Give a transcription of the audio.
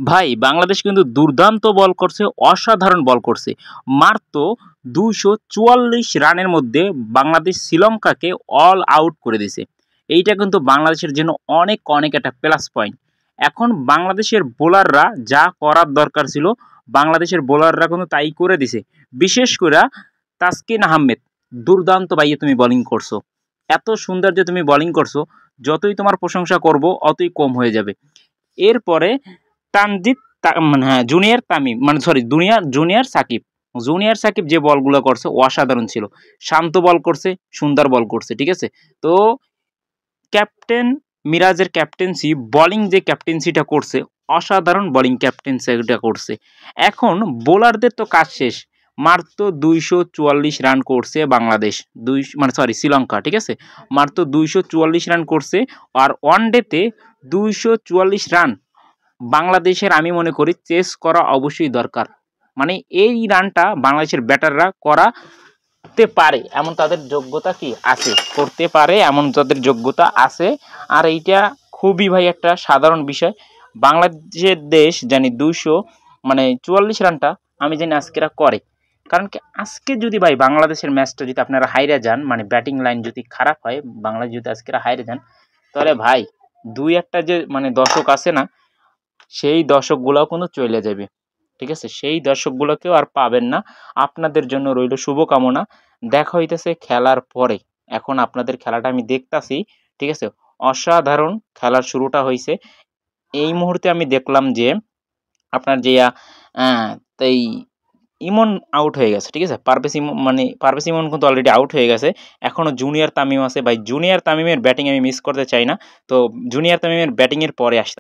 ভাই বাংলাদেশ কিন্তু দুর্দান্ত বল করছে, অসাধারণ বল করছে। মাত্র ২৪৪ রানের মধ্যে বাংলাদেশ শ্রীলঙ্কাকে অল আউট করে দিয়েছে। এইটা কিন্তু বাংলাদেশের জন্য অনেক অনেক একটা প্লাস পয়েন্ট। এখন বাংলাদেশের বোলাররা যা করার দরকার ছিল, বাংলাদেশের বোলাররা কিন্তু তাই করে দিছে। বিশেষ করে তাসকিন আহমেদ, দুর্দান্ত ভাইয়ে তুমি বোলিং করছো। এত সুন্দর যে তুমি বোলিং করছো, যতই তোমার প্রশংসা করব অতই কম হয়ে যাবে। এরপরে তানজিদ মানে হ্যাঁ জুনিয়র তামিম মানে sorry junior Shakib, junior Shakib যে বলগুলো করছে অসাধারণ ছিল। শান্ত বল করছে, সুন্দর বল করছে, ঠিক আছে। তো ক্যাপ্টেন মিরাজের ক্যাপ্টেন্সি, বোলিং যে ক্যাপ্টেন্সিটা করছে, অসাধারণ বোলিং ক্যাপ্টেন্সিটা করছে। এখন বোলারদের তো কাজ শেষ। মাত্র ২৪৪ রান করছে বাংলাদেশ, শ্রীলঙ্কা, ঠিক আছে। মাত্র ২৪৪ রান করছে। আর ওয়ানডেতে ২৪৪ রান বাংলাদেশের আমি মনে করি চেস করা অবশ্যই দরকার। মানে এই রানটা বাংলাদেশের ব্যাটাররা করাতে পারে এমন তাদের যোগ্যতা কি আছে, করতে পারে এমন তাদের যোগ্যতা আছে। আর এইটা খুবই ভাই একটা সাধারণ বিষয়। বাংলাদেশের দেশ জানি ২৪ রানটা আমি জানি আজকেরা করে। কারণ কি, আজকে যদি ভাই বাংলাদেশের ম্যাচটা যদি আপনারা হাইরে যান, মানে ব্যাটিং লাইন যদি খারাপ হয়, বাংলাদেশ যদি আজকেরা হাইরে যান, তাহলে ভাই দুই একটা যে মানে দর্শক আছে না, সেই দর্শকগুলোও কিন্তু চলে যাবে, ঠিক আছে। সেই দর্শকগুলোকেও আর পাবেন না। আপনাদের জন্য রইল শুভকামনা। দেখা হইতেছে খেলার পরে। এখন আপনাদের খেলাটা আমি দেখতাছি, ঠিক আছে। অসাধারণ খেলার শুরুটা হইছে। এই মুহূর্তে আমি দেখলাম যে আপনার যে এই ইমন আউট হয়ে গেছে, ঠিক আছে। পারভেজ ইমন কিন্তু অলরেডি আউট হয়ে গেছে। এখনও জুনিয়র তামিম আছে ভাই। জুনিয়র তামিমের ব্যাটিং আমি মিস করতে চাই না। তো জুনিয়র তামিমের ব্যাটিংয়ের পরে আসতে